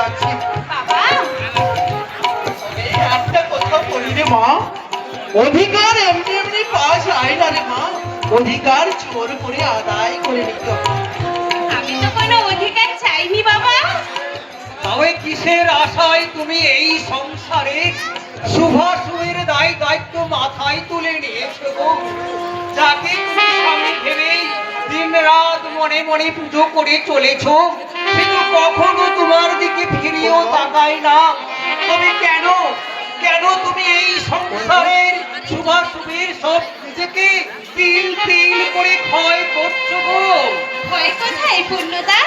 যাচ্ছি। একটা কথা বলি রে মা, অধিকার এমনি এমনি পাওয়া যায় না রে মা, অধিকার জোর করে আদায় করে নিতে হবে। আমি তো কোনো অধিকার চাইনি বাবা। তবে কিসের আশায় তুমি এই সংসারে শুভাশুভের দায়িত্ব মাথায় তুলে নিয়েছো গো? যাকে তুমি স্বামী ভেবেই দিন রাত মনে মনে পুজো করে চলেছো, কিন্তু কখনো তোমার দিকে ফিরিয়েও তাকায় না। তবে কেন কেন তুমি এই সংসারের শুভাশুভের সব নিজেকে তিল তিল করে ক্ষয় করছো গো? ভয় কোথায় পূর্ণদা?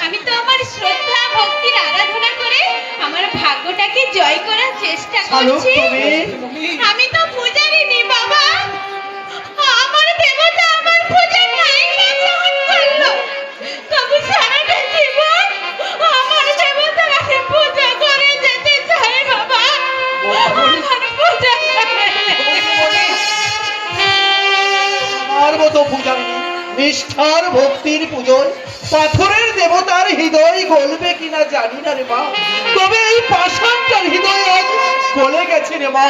আমি তো আমার শ্রদ্ধা ভক্তির আরাধনা করে আমার ভাগ্যটাকে জয় করার চেষ্টা করছি। আমি তো পূজারিনী বাবা। আমার দেবতা আমার পূজা নাই না গ্রহণ করলো, তবু সারাটা জীবন আমার দেবতাকে পূজা করে যেতে চাই বাবা। আমার পূজা আমার মতো পূজারিনী নিষ্ঠার ভক্তির পুজোয় পাথরের দেবতার হৃদয় গলবে কিনা জানি না রে মা, তবে এই পাষাণটার হৃদয় আজ গলে গেছে রে মা,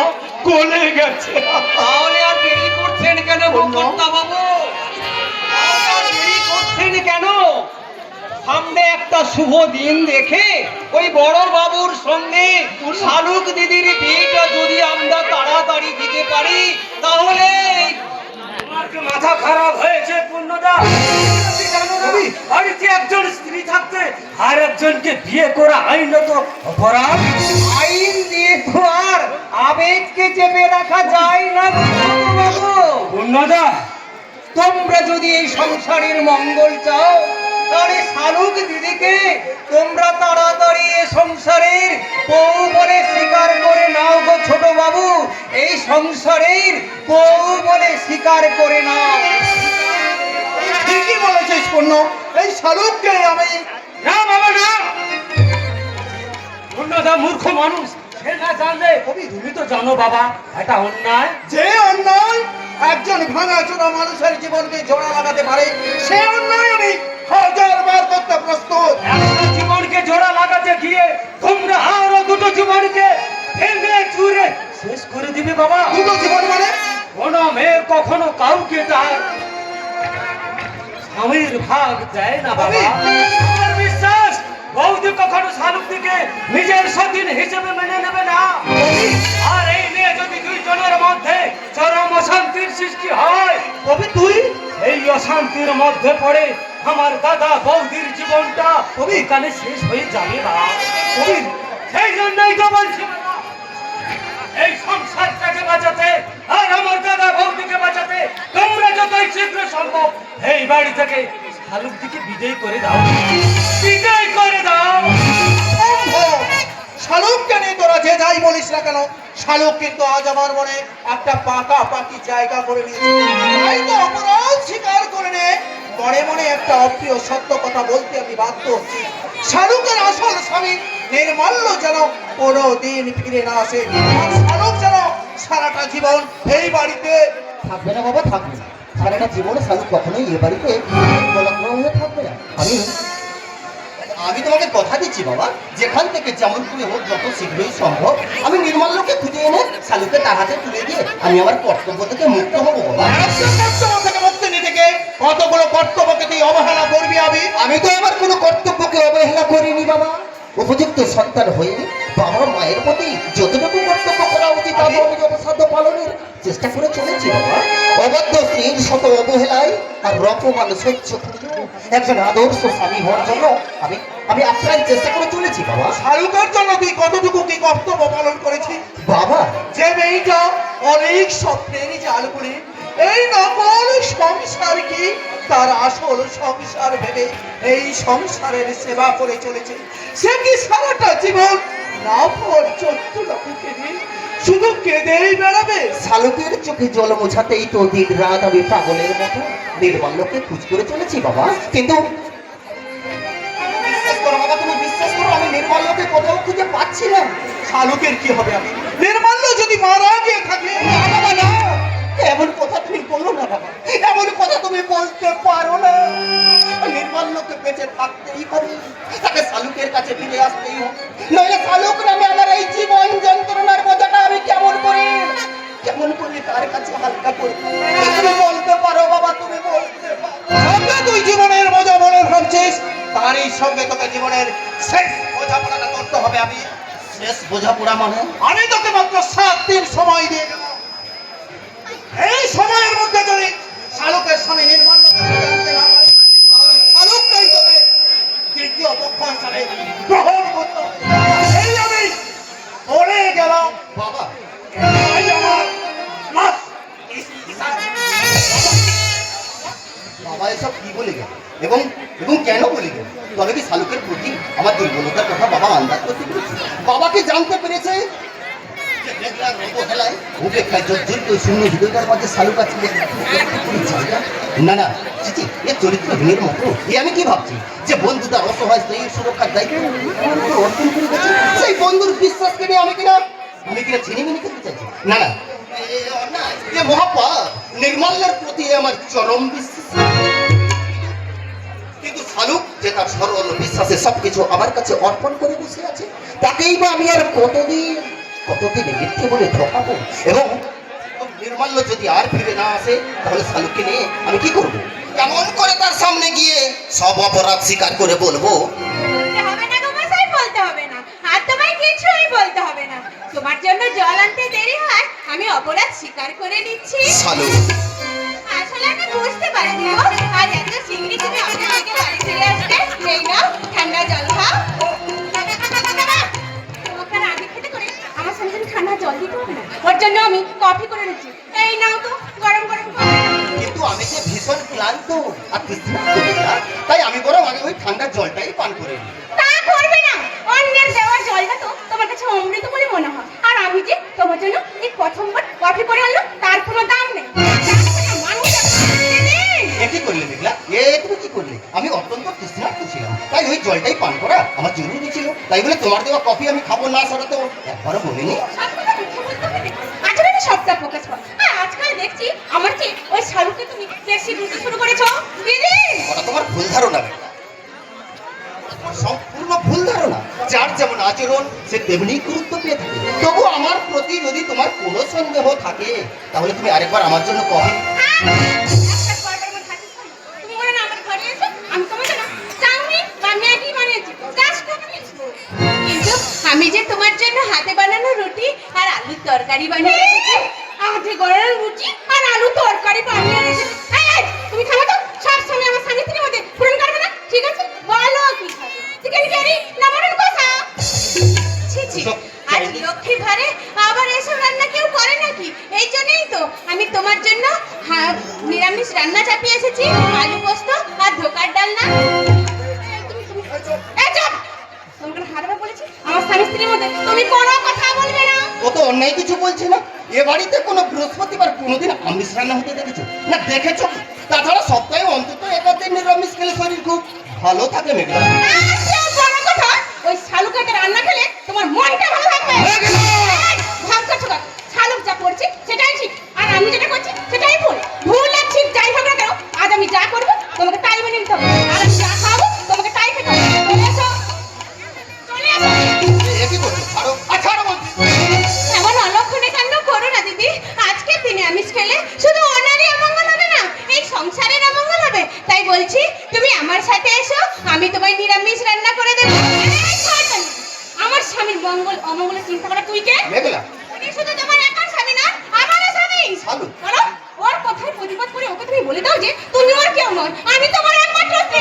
গলে গেছে। তাহলে আর দেরি করছেন কেন কর্তা বাবু? দেরি করছেন কেন? সামনে একটা শুভ দিন দেখে ওই বড় বাবুর সঙ্গে শালুক দিদির বিয়েটা যদি আমরা তাড়াতাড়ি দিতে পারি, তাহলে তোমার কি মাথা খারাপ হয়েছে পূর্ণদা? বাড়িতে একজন স্ত্রী থাকতে আর একজনকে বিয়ে করা আইনত অপরাধ। আইন দিয়ে তো আর আবেগকে চেপে রাখা যায় না বাবু। পূর্ণদা, তোমরা যদি এই সংসারের মঙ্গল চাও, তাহলে শালুক দিদিকে তোমরা তাড়াতাড়ি এই সংসারের বউ বলে স্বীকার করে নাও গো ছোট বাবু। এই সংসারের বউ বলে স্বীকার করে নাও। ঠিকই বলেছিস পূর্ণ, এই শালুককে আমি না বাবা না। পূর্ণদা মূর্খ মানুষ, সে না জানলে তুমি তো জানো বাবা এটা অন্যায়। যে অন্যায় একজন ভাঙাচোরা মানুষের জীবনকে জোড়া লাগাতে পারে, সে অন্যায় আমি হাজার বার করতে প্রস্তুত। একটা জীবনকে জোড়া লাগাতে গিয়ে তোমরা আরো দুটো জীবনকে ভেঙে চুরে শেষ করে দিবে বাবা। দুটো জীবন মানে? কোনো মেয়ে কখনো কাউকে তার স্বামীর ভাগ দেয় না বাবা। আমার বিশ্বাস বৌদি কখনো শালুকদিকে নিজের সতীন হিসেবে মেনে নেবে না। আর এই নিয়ে যদি দুইজনের মধ্যে চরম অশান্তির সৃষ্টি হয়, তবে তুই এই অশান্তির মধ্যে পড়ে আমার দাদা বৌদির জীবনটা এখানে শেষ হয়ে যাবে না। সেই জন্যই তো বলছি বাবা, এই সংসারটাকে বাঁচাতে আর আমার দাদা বৌদিকে বাঁচাতে তোমরা যতই শীঘ্র সম্ভব এই বাড়ি থেকে শালুকদিকে বিদায় করে দাও, বিদায় করে দাও। শালুককে নিয়ে তোরা যে যাই বলিস না কেন, শালুক কিন্তু আজ আমার মনে একটা পাকাপাকি জায়গা করে নিয়েছে। তাই তো অপরাধ স্বীকার করে নে, মনে মনে একটা অপ্রিয় সত্য কথা বলতে আমি বাধ্য হচ্ছি। শালুকের আসল স্বামী নির্মল্য যেন কোনো দিন ফিরে না আসে, আর শালুক যেন সারাটা জীবন এই বাড়িতে থাকবে না বাবা, থাকবে না। সারাটা জীবনে শালুক কখনোই এ বাড়িতে নির্মলগ্ন হয়ে থাকবে না। আমি তোমাকে কথা দিচ্ছি বাবা, যেখান থেকে যেমন করে হোক যত শীঘ্রই সম্ভব আমি নির্মল্যকে খুঁজে এনে শালুককে তার হাতে তুলে দিয়ে আমি আমার কর্তব্য থেকে মুক্ত হবো বাবা। কর্তব্য থেকে মুক্তি নিতে গিয়ে কতগুলো কর্তব্যকে তুই অবহেলা করবি? আমি তো আমার কোনো কর্তব্যকে অবহেলা করিনি বাবা। উপযুক্ত সন্তান হয়ে বাবা মায়ের প্রতি যতটুকু কর্তব্য করা উচিত আমি যথাসাধ্য পালনের চেষ্টা করে চলেছি বাবা। অবাধ্য স্ত্রীর শত অবহেলায় আর রকমান সহ্য একজন আদর্শ স্বামী হওয়ার জন্য আমি আমি আপ্রাণ চেষ্টা করে চলেছি বাবা। শালুকের জন্য তুই কতটুকু কি কর্তব্য পালন করেছিস বাবা? যে মেয়েটা অনেক স্বপ্নের জাল করে এই নকল সংসার কি তার আসল সংসার ভেবে এই সংসারের সেবা করে চলেছে, সে কি সারাটা জীবন না পর্যন্ত লোককে নিয়ে শুধু কেঁদেই বেড়াবে? শালুকের চোখে জল মোছাতেই তো দিন রাত আমি পাগলের মতো নির্মল্যকে খোঁজ করে চলেছি বাবা। কিন্তু বাবা তুমি বিশ্বাস করো, আমি নির্মল্যকে কোথাও খুঁজে পাচ্ছি না। শালুকের কি হবে? আমি নির্মল্য যদি মারা গিয়ে থাকে? বাবা না, এমন কথা তুমি বলো না বাবা, এমন কথা তুমি বলতে পারো না। নির্মল্যকে বেঁচে থাকতেই হবে, তাকে শালুকের কাছে ফিরে আসতেই হবে। সঙ্গে তোকে জীবনের শেষ বোঝাপড়াটা করতে হবে। আমি শেষ বোঝাপড়া মানে? আমি তোকে মাত্র 7 দিন সময় দিয়ে দেব। এই সময়ের মধ্যে যদি শালুকের স্বামী নির্মাল্য জানতে না পারে, তাহলে শালুককেই তোকে তৃতীয় পক্ষ হিসাবে গ্রহণ করতে হবে। এই আমি বলে গেলাম। বাবা, এই আমার লাশ। বাবা এসব কি বলে গেল এবং এবং কেন বলে গেল? তবে কি শালুকের প্রতি আমার দুর্বলতার কথা বাবা আন্দাজ করতে পেরেছে? বাবাকে জানতে পেরেছে যে মেঘলার অবহেলায় উপেক্ষায় জর্জরিত শূন্য হৃদয়টার মাঝে শালুক আছে জায়গা? না না, চিচি, এ চরিত্রহীনের মতো। এ আমি কি ভাবছি যে বন্ধু তার অসহায় স্ত্রীর সুরক্ষার দায়িত্ব আমার উপর অর্পণ করে গেছে। সেই বন্ধুর বিশ্বাসকে নিয়ে আমি কিনা ছিনিমিনি খেতে চাইছি? না না, এ মহাপাপ। নির্মলের প্রতি আমার চরম বিশ্বাস। কিন্তু শালুক যে তার সরল বিশ্বাসে সবকিছু আমার কাছে অর্পণ করে বসে আছে, তাকেই বা আমি আর কতদিন মিথ্যে বলে ঠকাবো? এবং নির্মাল্য যদি আর ফিরে না আসে, তাহলে শালুককে নিয়ে আমি কি করবো? কেমন করে তার সামনে গিয়ে সব অপরাধ স্বীকার করে বলবো? বলতে হবে না গো মশাই, বলতে হবে না। আর তোমায় কিছুই বলতে হবে না। তোমার জন্য জল আনতে দেরি হয়, আমি অপরাধ স্বীকার করে নিচ্ছি। শালুক, আসলে আমি বুঝতে পারিনি গো, আজ এত শিগগিরই তুমি আমাদের থেকে বাড়ি ফিরে আসবে। এই নাও ঠান্ডা জল খাও। তোমাকে আর আগে খেতে করে আমার সঙ্গে ঠান্ডা জল দিতে হবে না, ওর জন্য আমি কফি করে নিচ্ছি। এই নাও তো গরম গরম কফি। কিন্তু আমি যে ভীষণ ক্লান্ত আর তৃষ্ণার্ত না, তাই আমি বরং আগে ওই ঠান্ডা জলটাই পান করে নিই। তা করবে না, অন্যের দেওয়ার জলটা তো তোমার কাছে অমৃত বলে মনে হয়। আর আমি যে তোমার জন্য এই প্রথমবার কফি করে আনলাম, তার কোনো দাম নেই। এ কি করলে মেঘলা? তুমি কি করলে? আমি অত্যন্ত তৃষ্ণার্ত ছিলাম, তাই ওই জলটাই পান করা আমার জরুরি ছিল। তাই বলে তোমার দেওয়া কফি আমি খাবো না, সেটা তো একবারও বলিনি। আজকাল আমি সবটা প্রকাশ কর। আর আজকাল দেখছি আমার চেয়ে ওই শালুকে তুমি বেশি বুঝতে শুরু করেছো। দিদি, ওটা তোমার ভুল ধারণা মেঘলা, সম্পূর্ণ ভুল ধারণা। যার যেমন আচরণ সে তেমনি গুরুত্ব পেয়ে থাকে। তবু আমার প্রতি যদি তোমার কোনো সন্দেহ থাকে, তাহলে তুমি আরেকবার আমার জন্য কফি। একটা কোয়ার্টার মধ্যে থাকিস না। তুমি বলে না আমার ঘরে এসো, আমি তোমার জন্য চাউমিন বা ম্যাগি বানিয়েছি। জাস্ট কিন্তু আমি যে তোমার জন্য হাতে বানানো রুটি আর আলুর তরকারি বানিয়ে রেখেছি। হাতে গড়ানো রুটি আর আলু তরকারি বানিয়ে রেখেছি। এই, তুমি খাবে তো? সব সময় আমার স্বামী স্ত্রীর মধ্যে পূরণ করবে না, ঠিক আছে? বলো কি খাবে? চিকেন কারি না মটন কষা? ছি ছি, আজ লক্ষ্মী ঘরে আবার এসব রান্না কেউ করে নাকি? এই জন্যই তো আমি তোমার জন্য নিরামিষ রান্না চাপিয়ে এসেছি। আলু পোস্ত আর ধোকার ডালনা। তোমাকে হারবার বলেছি, আমার স্বামী স্ত্রীর মধ্যে তুমি কোনো কথা বলবে না। ও তো অন্যায় কিছু বলছে না। এ বাড়িতে কোনো বৃহস্পতিবার কোনোদিন আমিষ রান্না হতে দেখেছো না? দেখেছো কি? তাছাড়া সপ্তাহে অন্তত একদিন নিরামিষ খেলে শরীর খুব ভালো থাকে মেঘলা। আচ্ছা, বড় কথা, ওই শালুকাতে রান্না খেলে তোমার মনটা ভালো থাকবে। ভাব করছো না, শালুক যা করছে সেটাই ঠিক, আর আমি যেটা করছি সেটাই ভুল। ভুল আর ঠিক যাই হোক না কেন, আজ আমি যা করবো তোমাকে তাই মেনে নিতে হবে, আর আমি যা খাবো তোমাকে তাই খেতে হবে। চলে এসো, চলে এসো। এ কি করছো? ছাড়ো, ছাড়ো বলছি। এমন অলক্ষণে কাণ্ড করো না দিদি। আজকের দিনে আমিষ খেলে শুধু ওনারই অমঙ্গল হবে না, এই সংসারের অমঙ্গল হবে। তাই বলছি তুমি আমার সাথে এসো, আমি তোমায় নিরামিষ রান্না করে দেবো। এই শয়তান, আমার স্বামীর মঙ্গল অমঙ্গলের চিন্তা করা তুই কে? মেঘলা, উনি শুধু তোমার একার স্বামী না, আমারও স্বামী। শালুক। বলো, ওর কথায় প্রতিবাদ করে ওকে তুমি বলে দাও যে তুমি ওর কেউ নয়, আমি তোমার একমাত্র স্ত্রী।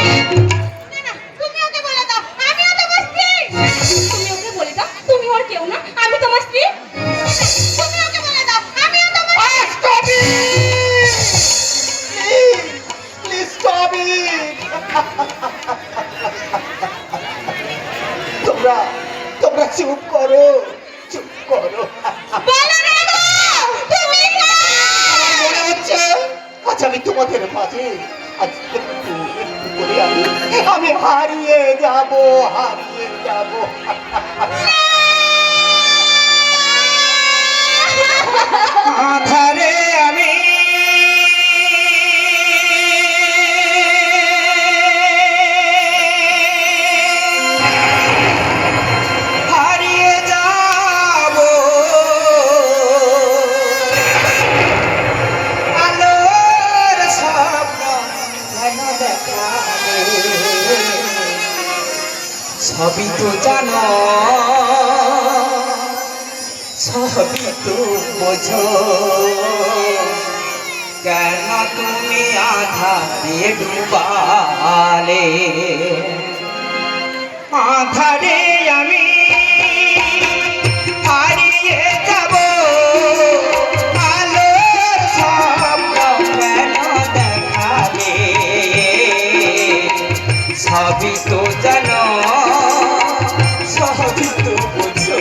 না না, তুমি ওকে বলে দাও আমিও তোমার স্ত্রী। তুমি ওকে বলে দাও তুমি ওর কেউ না, আমি তোমার স্ত্রী। তুমি ওকে বলে দাও আমিও তোমার স্ত্রী। Please stop it! তোমরা চুপ করো, চুপ করো। বলো না গো, তুমি না। আমার মনে হচ্ছে আজ আমি তোমাদের মাঝে আজ একটু করে আমি হারিয়ে যাব। আধারে আমি হারিয়ে যাব, আলোর স্বপ্ন কেন দেখাবে? সবই তো জানো, সবই তো বোঝো, কেন তুমি আধারে ডুবালে? আধারে আমি হারিয়ে যাব, আলোর স্বপ্ন কেন দেখালে? সবই তো জানো, সবই তো বুঝো,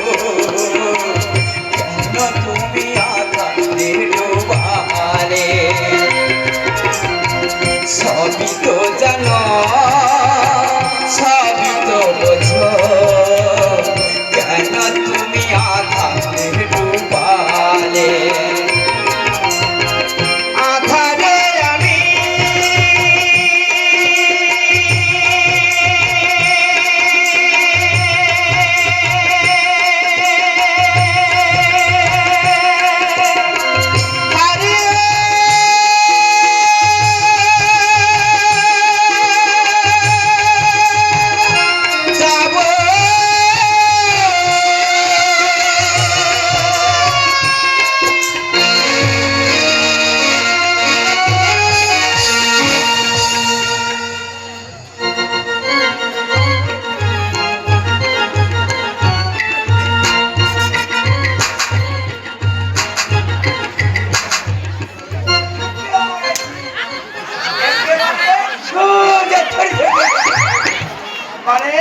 কেন তুমি আধারে ডুবালে? সবই তো জানো, সবই তো বোঝো, কেন তুমি আধারে ডুবালে? আধারে আমি মানে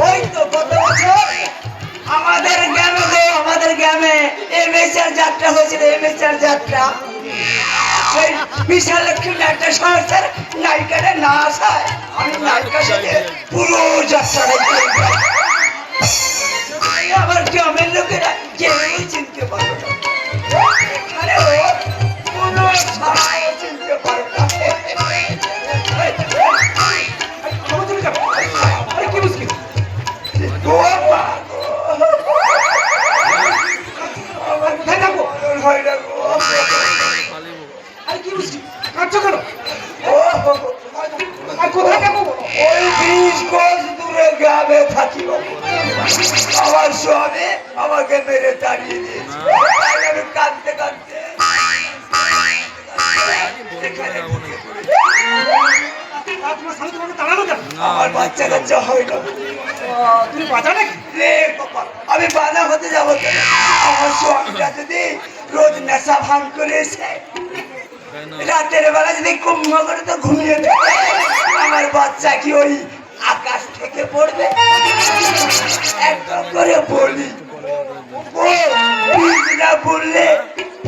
ওই তো কত বছর আমাদের গ্রামে গো, আমাদের গ্রামে এমএসআর যাত্রা হয়েছিল, এমএসআর যাত্রা। সেই বিশাল লক্ষ্মী নাট্য সংস্থার নায়িকাটা না আসায় আমি নায়িকার সাথে পুরো যাত্রাটা আবার গ্রামের লোকেরা কেউই চিনতে পারো না, এখানেও কোনো সবাই চিনতে পারো না। কি মুশকিল আমার স্বামী আমাকে মেরে তাড়িয়ে দিয়েছে, আমি কাঁদতে কাঁদতে আমার বাচ্চা কাচ্চা হয় না। তুমি বাঁচা নাকি? আমি বাধা হতে যাবো কেন? আমার স্বামীটা যদি রোজ নেশা ভাঙ করে এসে রাতের বেলা যদি কুম্ভ করে তো ঘুমিয়ে থাকে, আমার বাচ্চা কি ওই আকাশ থেকে পড়বে? একদম করে বলি, বীজ না বললে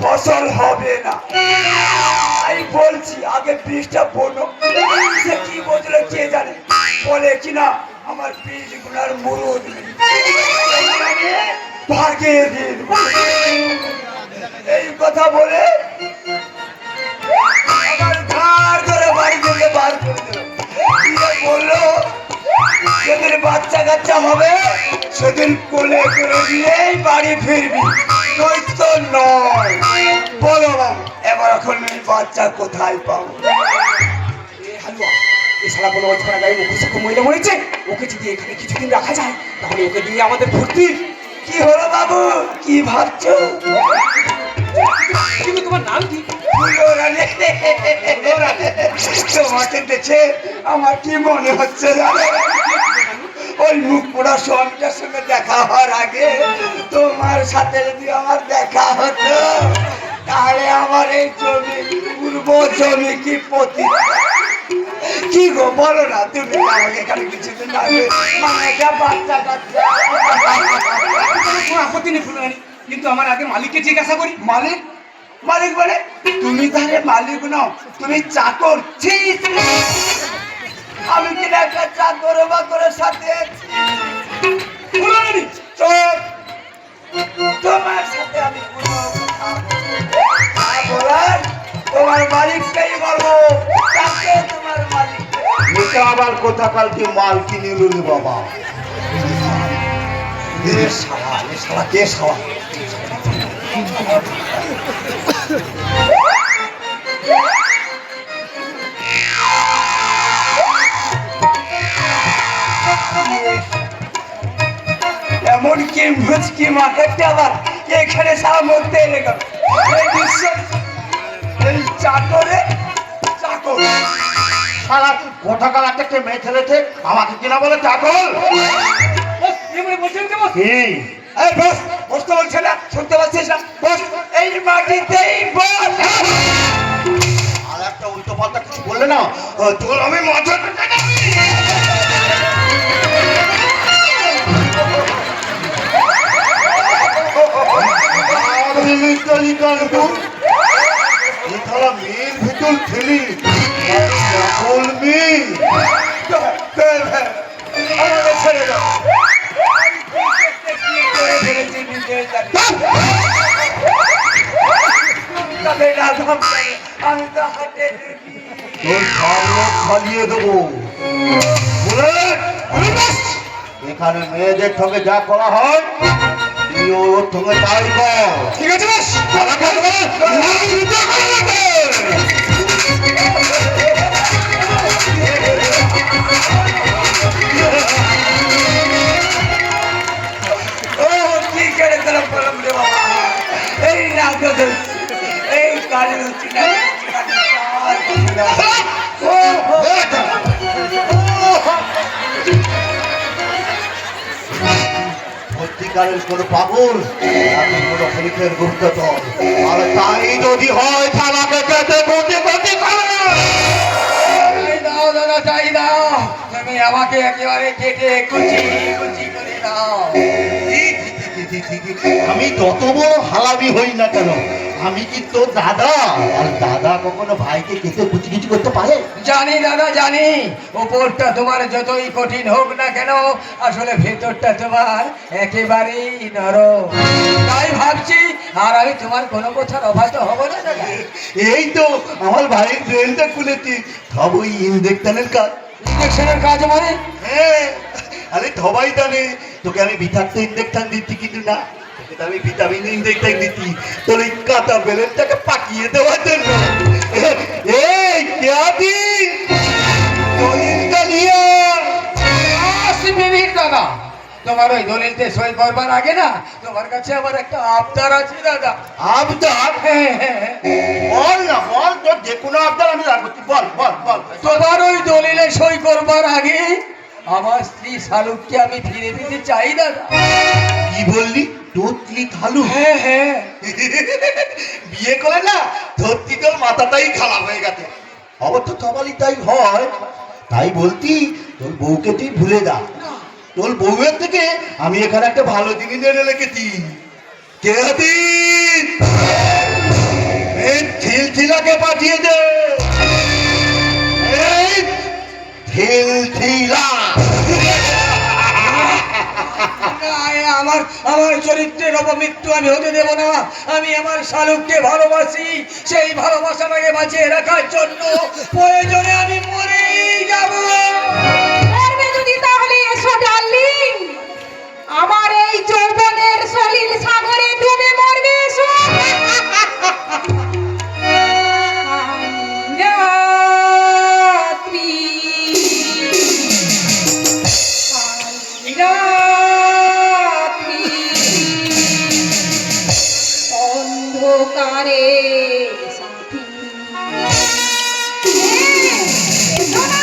ফসল হবে না। আমি বলছি আগে বীজটা বোনো। সে কি বলছিল কে জানে, বলে কিনা আমার বীজ গুলার মুরুদ ভাগিয়ে দিন, এই কথা বলে আমার ধার ধরে বাড়ি থেকে বার করে দিল। বললো সেদিন বাচ্চা কাচ্চা হবে, সেদিন কোলে করে দিয়েই বাড়ি ফিরবি, নয়তো নয়। বলো বাবু, এবার এখন এই বাচ্চা কোথায় পাবো? মহিলা মরেছে, ওকে যদি এখানে কিছুদিন রাখা যায় তাহলে ওকে দিয়ে আমাদের ভর্তি। কি হলো বাবু, কি ভাবছো? কিন্তু তোমার নাম কি? তোমাকে দেখে আমার কি মনে হচ্ছে জানো, ওই মুখ পোড়া স্বামীটার সঙ্গে দেখা হওয়ার আগে তোমার সাথে যদি আমার দেখা হতো তাহলে আমার এই জমি পূর্ব জমি কি পতি। কি গো বলো না, তুমি আমাকে এখানে কিছুদিন আগে একটা বাচ্চা কাচ্চা। আপত্তি নেই ফুলরানী, কিন্তু আমার আগে মালিককে জিজ্ঞাসা করি। মালিক? মালিক বলে তুমি তাহলে মালিক নও, তুমি চাকর। আমি কিনা একটা চাকর বাকরের সাথে চোখ তোমার সাথে আমি কোনো কথা বলবো না। বলার তোমার মালিককেই বলবো, তাকে তোমার মালিক। এটা আবার কোথা কালকে মাল কিনে নিল বাবা। এ শালা কে শালা? এমন কি মুচকি মাথাটা আবার এখানে সারা মধ্যে এলে গেল। এই দৃশ্য, এই চাকরে চাকর সারা কোথা কাল একটা মেয়ে ছেলেছে আমাকে কিনা বলে চাকল। কি এই বস, বসতে বলছে না, শুনতে পাচ্ছিস না? বস, এই মাটিতেই বস। আর একটা উল্টো পাল্টা কিছু বললে না তোর আমি মাথা মেয়ের ভিতর ঠেলি সকল মেয়ে আমাকে ছেড়ে দাও। আমি কি করে ফেলেছি নিজের জানি। তবে না ভাবতে, আমি তো হাটে দেখি। তোর সব লোক খালিয়ে দেবো। বুলেট, এখানে মেয়েদের সঙ্গে যা করা হয় তুই ওর সঙ্গে তাই কর। ঠিক আছে বস। ও কি করে তরফ করলাম রে বাবা। এই না গজল, এই কালে হচ্ছে না। সত্যিকারের কোনো পাগল আমি কোনো পুলিশের গুপ্তচর আর তাই যদি হয় থানাকে যেতে কোটি কোটি দাও দাদা, চাই দাও। তুমি আমাকে একেবারে কেটে কুচি কুচি করে দাও। আমি যত বড় হালামি হই না কেন আমি কি তোর দাদা, আর দাদা কখনো ভাইকে কেটে কুচি কুচি করতে পারে? জানি দাদা, জানি। উপরটা তোমার যতই কঠিন হোক না কেন, আসলে ভেতরটা তোমার একেবারেই নরম। তাই ভাবছি আর আমি তোমার কোনো কথার অবাধ্য হব না দাদা। এই তো আমার ভাইয়ের ব্রেনটা খুলেছি সব ওই ইঞ্জেকশনের কাজ। ইঞ্জেকশনের কাজ মানে? হ্যাঁ, আরে সবাই জানে তোকে আমি বিষাক্ত ইঞ্জেকশন দিচ্ছি কিন্তু না, তোকে তো আমি ভিটামিন ইঞ্জেকশন দিচ্ছি তোর এই কাঁচা বেলেনটাকে পাকিয়ে দেওয়ার জন্য। এই কে আছি দলিলটা নিয়ে আয়। 10 মিনিট দাদা। তোমার ওই দলিলতে সই করবার আগে না তোমার কাছে আমার একটা আবদার আছে দাদা। আবদার? হ্যাঁ, হ্যাঁ, বল না বল, তোর যে কোনো আবদার আমি রাখবো, তুই বল বল বল। তোমার ওই দলিলে সই করবার আগে আমার স্ত্রী শালুককে আমি ফিরে পেতে চাই দাদা। কি বললি? তোর তুই খালু? হ্যাঁ, হ্যাঁ। বিয়ে করে না ধরতি তোর মাথাটাই খারাপ হয়ে গেছে। অবশ্য সবারই তাই হয়, তাই বলতি তোর বউকে তুই ভুলে যা। তোর বউয়ের থেকে আমি এখানে একটা ভালো জিনিস এনে রেখেছি। কে আছিস? এই ছিলছিলাকে পাঠিয়ে দে। এই ছিলছিলা। আমার আমার চরিত্রের অপমৃত্যু আমি হতে দেব না। আমি আমার শালুককে ভালোবাসি, সেই ভালোবাসাটাকে বাঁচিয়ে রাখার জন্য প্রয়োজনে আমি মরেই যাব। মরবে যদি তাহলে এসো ডার্লিং, আমার এই যৌবনের সলিল সাগরে ডুবে মরবে এসো। রাত্রি রাত্রি অন্ধকারে সাথী। এসো না।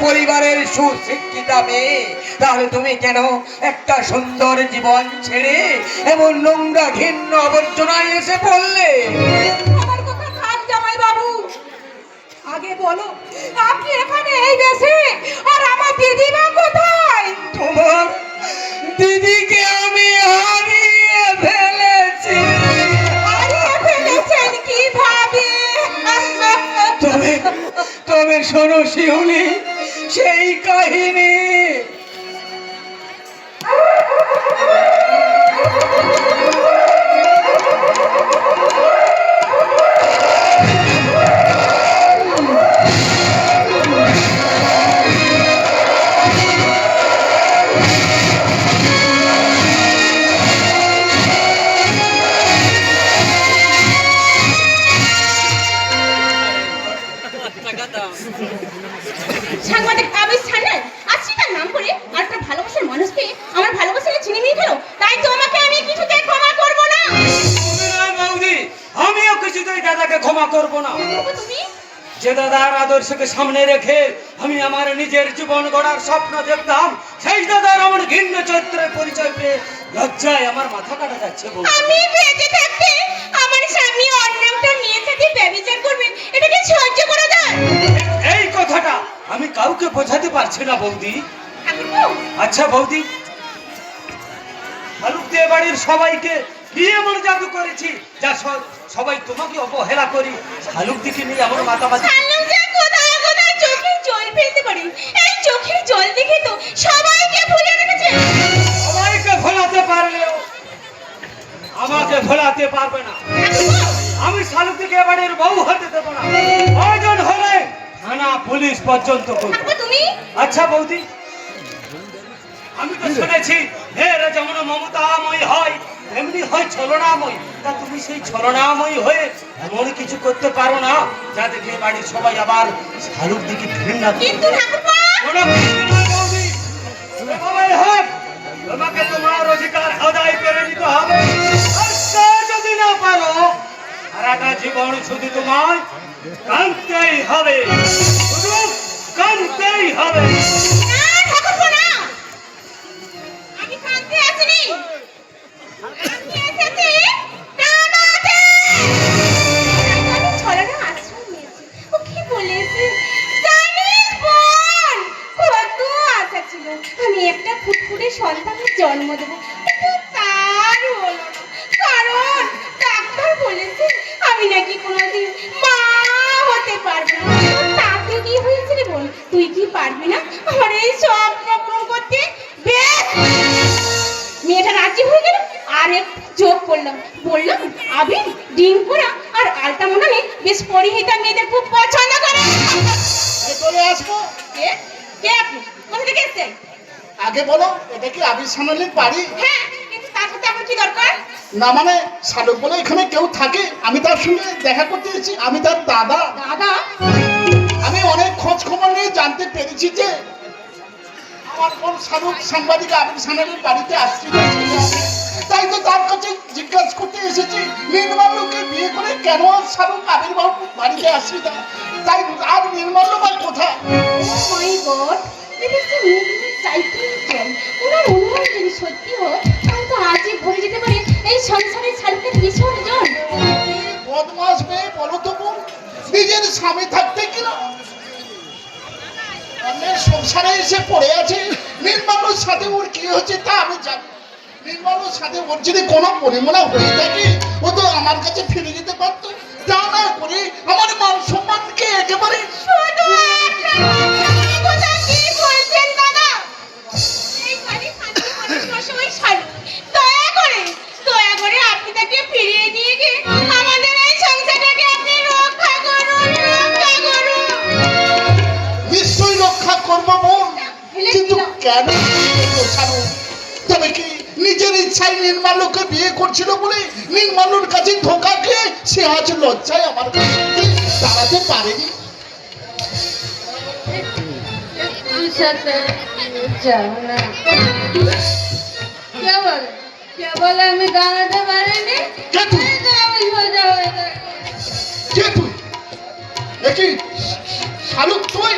পরিবারের সুশিক্ষিতা মেয়ে, তাহলে তুমি কেন একটা সুন্দর জীবন ছেড়ে এমন নোংরা ঘৃণ্য আবর্জনায় এসে পড়লে? আমার কথা থাক জামাই বাবু, আগে বলো আপনি এখানে এই দেশে আর আমার দিদিমা কোথায়? তোমার দিদিকে আমি হারিয়ে ফেলেছি। হারিয়ে ফেলেছেন কিভাবে? তবে শোনো শিউলি, সেই কাহিনী। সাংবাদিক আবির সান্যাল আজকে তার নাম করে আর তার ভালোবাসার মানুষকে আমার ভালোবাসাকে চিনি নিয়ে গেল, তাই তোমাকে আমি কিছুতেই ক্ষমা করব না। বৌদি, আমিও কিছুতেই দাদাকে ক্ষমা করব না। তবু তুমি যে দাদার আদর্শকে সামনে রেখে আমি আমার নিজের জীবন গড়ার স্বপ্ন দেখতাম, সেই দাদার আমার ঘৃণ্য চরিত্রের পরিচয় পেয়ে লজ্জায় আমার মাথা কাটা যাচ্ছে। আমি বেঁচে থাকতে আমার স্বামী অন্যটা নিয়ে সাথে ব্যভিচার করবেন, এটা কি সহ্য করা যায়? এই কথাটা আমি কাউকে বোঝাতে পারছি না বৌদি। ঠাকুরপো, আচ্ছা বৌদি, শালুক দিয়ে বাড়ির সবাইকে কি এমন জাদু করেছি যা সবাই তোমাকে অবহেলা করি? শালুক দিকে নিয়ে আমার মাতামাতি। শালুক যে কোথায় কোথায় চোখের জল ফেলতে পারে, এই চোখের জল দেখে তো সবাইকে ভুলে রেখেছে। সবাইকে ভোলাতে পারলেও আমাকে ভোলাতে পারবে না। ঠাকুরপো, আমি শালুক দিকে বাড়ির বউ হতে দেবো না। প্রয়োজন হলে থানা পুলিশ পর্যন্ত করবো। ঠাকুরপো তুমি আচ্ছা বৌদি, আমি তো শুনেছি মেয়েরা যেমন মমতাময়ী হয় তেমনি হয় ছলনাময়ী। তা তুমি সেই ছলনাময়ী হয়ে এমন কিছু করতে পারো না যা দেখে বাড়ির সবাই আবার শালুক দিকে ঘৃণা করে? কিন্তু ঠাকুরপো কোনো কিছু নয় বৌদি, সবাই হোক, তোমাকে তোমার অধিকার আদায় করে নিতে হবে। আর তা যদি না পারো, সারাটা জীবন শুধু তোমায় কাঁদতেই হবে, শুধু কাঁদতেই হবে। না ঠাকুরপো না, আমি কাঁদতে আসিনি, আমি এসেছি কাঁদাতে। আমি ছলনা আশ্রয় নিয়েছি। ও কি বলেছে জানিস বোন, কত আশা ছিল আমি একটা ফুটফুটে সন্তানের জন্ম দেবো, কিন্তু তার হলো না। কারণ ডাক্তার বলেছে আমি নাকি কোনোদিন মা হতে পারবো না। তাতে কি হয়েছে রে বোন, তুই কি পারবি না আমার এই স্বপ্ন পূরণ করতে? বেশ, মেয়েটা রাজি হয়ে গেল, আর এক যোগ করলাম, বললাম আবির ডিঙ্কুরা আর আলতা মন্ডলে বেশ পরিহিতা মেয়েদের খুব পছন্দ করে। চলে আসবো। কে কে আপনি, কোথা থেকে এসেছেন? আগে বলো, এটা কি আবির সামনের বাড়ি? হ্যাঁ, কিন্তু তার সাথে আমার কি দরকার? না মানে শালুক বলে এখানে কেউ থাকে, আমি তার সঙ্গে দেখা করতে এসেছি। আমি তার দাদা। দাদা, আমি অনেক খোঁজ খবর নিয়ে জানতে পেরেছি যে আমার বোন শালুক সাংবাদিক আবির সামনের বাড়িতে আসছিল। তাই তো তার কাছে জিজ্ঞাসা করতে এসেছি নির্মাল্যকে বিয়ে করে কেন শালুক আবির বাবু বাড়িতে আসছি। তাই আর নির্মাল্য বা কোথায়? ও মাই গড, এটা কি মেঘের সাইকেল জল? ওনার অনুমান যদি সত্যি হয় তাহলে তো আজই ভরে যেতে পারে এই সংসারে শালুকের বিসর্জন। বদমাস মেয়ে, বলো তো বোন, নিজের স্বামী থাকতে কিনা অন্যের সংসারে এসে পড়ে আছে। নির্মাল্যর সাথে ওর কি হচ্ছে তা আমি জানি। নির্মাল্যর সাথে ওর যদি কোনো পরিমলা হয়ে থাকে ও তো আমার কাছে ফিরে যেতে পারতো। তা না করে আমার মান সম্মানকে একেবারে শুধু একটা কথা কি বলছেন দাদা? এই খালি শান্তি করে সবসময় শালুক। দয়া করে আপনি তাকে ফিরিয়ে নিয়ে গিয়ে আমাদের এই সংসারটাকে আপনি রক্ষা করুন, রক্ষা করুন। নিশ্চয়ই রক্ষা করবো বোন, কিন্তু কেন ছাড়ো? তবে কি নিজের ইচ্ছায় নির্মাল্যকে বিয়ে করছিল বলে নির্মাল্যর কাছে ধোকা খেয়ে সে আজ লজ্জায় আমার কাছে দাঁড়াতে পারেনি। কে বলে আমি দাঁড়াতে পারিনি? কে তুই? আমি সোজা হয়ে গেছি। কে তুই? এ কি শালুক তুই?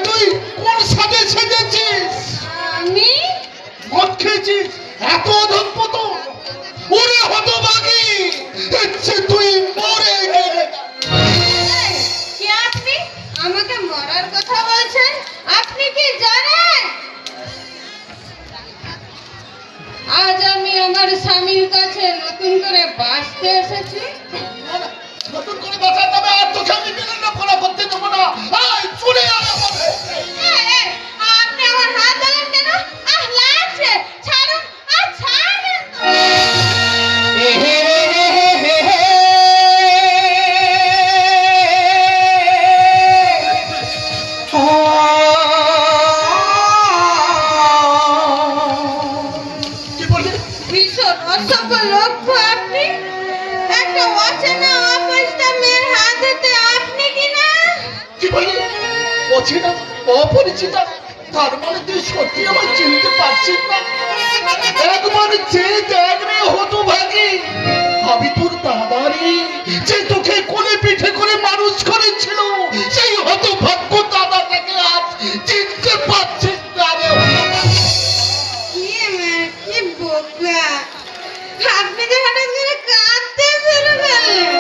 তুই কোন সাজে সেজেছিস? আমি মদ খেয়েছিস? এত অধঃপত! ওরে হতভাগী! তুই মরে গেলে। এই, কে আপনি? আমাকে মরার কথা বলছেন? আপনি কি জানেন আজ আমি আমার স্বামীর কাছে নতুন করে বাঁচতে এসেছি? নতুন করে বাঁচার নামে আর তোকে আমি বিভিন্ন করা করতে দেবো না। আয়, চলে আয় আমার কাছে। এই, এই, আপনি আমার হাত ধরেন কেন? লাগছে, ছাড়ুন, ছাড়ুন। কি বললি? ভীষণ অসভ্য লোক তো আপনি। একটা অচেনা অপরিচিত মেয়ের হাত ধরতে আপনি কি না? কি বললি? অচেনা, অপরিচিতা? তার মানে তুই সত্যি আমার চিনতে পারছিস না? একবার যে দেখ রে হতভাগী, আমি তোর দাদারি, যে তোকে কোলে পিঠে করে মানুষ করেছিল, সেই হতভাগ্য দাদাটাকে আজ চিনতে পারছিস না রে। কি মেয়ে, কি বোকা। আপনি যে হঠাৎ করে কাঁদতে শুরু করলেন।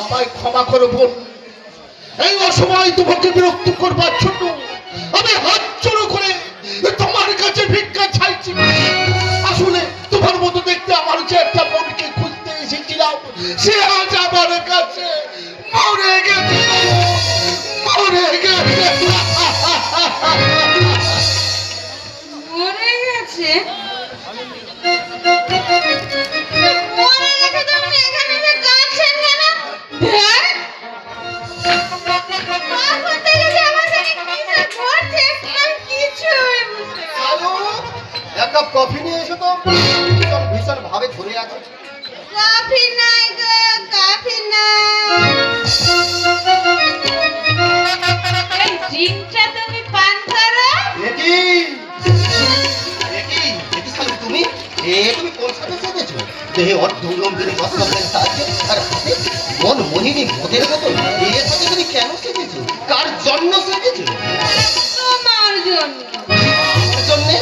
আমায় ক্ষমা করে বোন, এই অসময় তোমাকে বিরক্ত করবার জন্য আমি হাত জড়ো করে তোমার কাছে ভিক্ষা চাইছি। আসলে তোমার মতো দেখতে আমার যে একটা বোনকে খুঁজতে এসেছিলাম, সে আজ আমার কাছে মরে গেছে, মরে গেছে। মরে গেছে? মরে গেছে তো আপনি এখানে এসে কাঁদছেন কেন? ধ্যাৎ! কখন থেকে যে আমার সাথে কি যে ঘটছে, আমি কিছুই বুঝতে পারছি না। আলো, এক কাপ কফি নিয়ে এসো তো। ভীষণ ভীষণ ভাবে ধরে আছে। কফি নাই গো, কফি নাই। এই ড্রিঙ্কটা তুমি পান করো? একি একি একি শালু, তুমি তুমি কোন সাজে সেজেছো? দেহে অর্ধলম্বিনী বস্ত্রের সাহায্যে আর হাতে মন মোহিনী মদের মতো এ সাজে তুমি কেন সেজেছো? কার জন্য সেজেছো? তোমার জন্য। আমার জন্যে?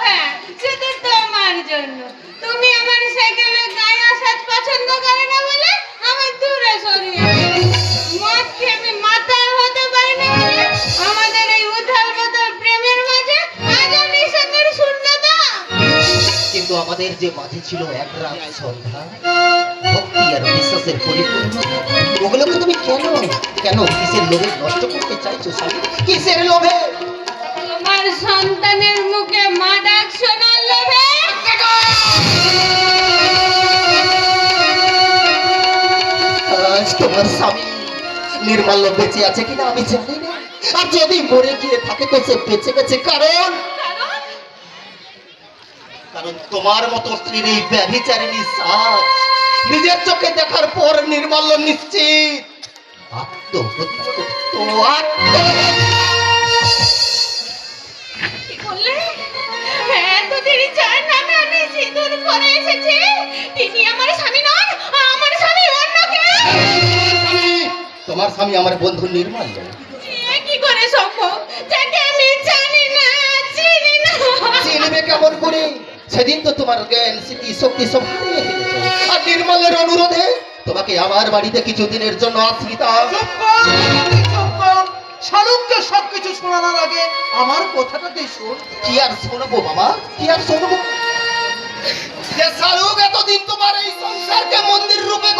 হ্যাঁ, শুধু তোমার জন্য। তুমি আমার সাইকেলে গায়ে সাজ পছন্দ করে না বলে আমার দূরে সরিয়ে দিলে। মদ খেয়ে আমি মাতাল হতে পারি না বলে আমাদের এই উথাল পাতাল প্রেমের মাঝে আজও নিঃসঙ্গের শূন্যতা। কিন্তু আমাদের যে মাঝে ছিল এক রাত সন্ধ্যা, ভক্তি আর বিশ্বাসের পরিপূর্ণতা, ওগুলোকে তুমি কেন কিসের লোভে নষ্ট করতে চাইছো শালি? কিসের লোভে? তোমার সন্তানের মুখে মা ডাক শোনার লোভে। আজ তোমার স্বামী নির্মাল্য বেঁচে আছে কিনা আমি জানি না, আর যদি মরে গিয়ে থাকে তো সে বেঁচে গেছে কারণ তোমার মতো স্ত্রীর এই ব্যভিচারিণী সাজ নিজের চোখে দেখার পর নির্মাল্য নিশ্চিত আত্মহত্যা করতো। কি বললে? এত দেরি যার নামে আমি সিঁদুর পরে এসেছি, তিনি আমার স্বামী নন, আমার স্বামী অন্য কেউ। তোমার স্বামী আমার বন্ধু নির্মাল্য। এ কি করে সম্ভব? যাকে আমি জানি না, চিনি না। চিনবে কেমন করে? সেদিন তো তোমার জ্ঞান স্মৃতি শক্তি সব হারিয়ে ফেলেছো, আর নির্মলের অনুরোধে তোমাকে আমার বাড়িতে কিছুদিনের জন্য আশ্রিতা। চুপ কর, চুপ কর। শালুককে সবকিছু শোনানোর আগে আমার কথাটাতে শোন। কি আর শোনবো বাবা, কি আর শোনবো? যে শালুক এতদিন তোমার এই